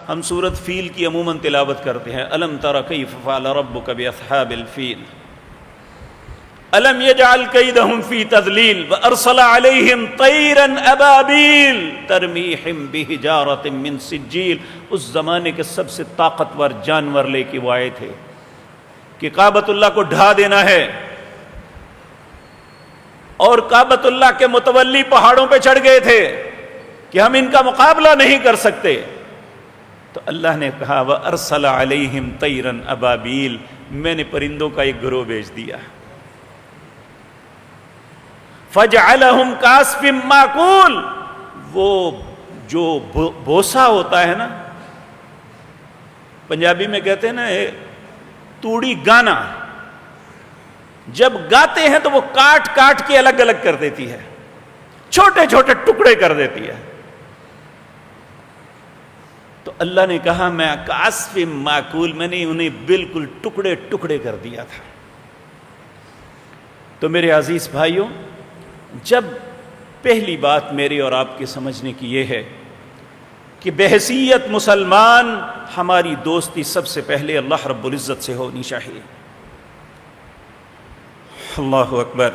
ہم سورۃ فیل کی عموماً تلاوت کرتے ہیں، الم تر کیف فعل ربک باصحاب الفیل الم یجعل کیدہم فی تضلیل وارسل علیہم طیرا ابابیل ترمیہم بحجارۃ من سجیل۔ اس زمانے کے سب سے طاقتور جانور لے کے وہ آئے تھے کہ کعبۃ اللہ کو ڈھا دینا ہے، اور کعبۃ اللہ کے متولی پہاڑوں پہ چڑھ گئے تھے کہ ہم ان کا مقابلہ نہیں کر سکتے، تو اللہ نے کہا وَأَرْسَلَ عَلَيْهِمْ طَيْرًا أَبَابِيلَ، میں نے پرندوں کا ایک گروہ بھیج دیا، فَجْعَلَهُمْ كَعَصْفٍ مَّأْكُولٍ، وہ جو بوسا ہوتا ہے نا، پنجابی میں کہتے ہیں نا توڑی گانا، جب گاتے ہیں تو وہ کاٹ کاٹ کے الگ الگ کر دیتی ہے، چھوٹے چھوٹے ٹکڑے کر دیتی ہے۔ تو اللہ نے کہا میں کعصف معقول، میں نے انہیں بالکل ٹکڑے ٹکڑے کر دیا تھا۔ تو میرے عزیز بھائیوں، جب پہلی بات میرے اور آپ کے سمجھنے کی یہ ہے کہ بحیثیت مسلمان ہماری دوستی سب سے پہلے اللہ رب العزت سے ہونی چاہیے۔ اللہ اکبر۔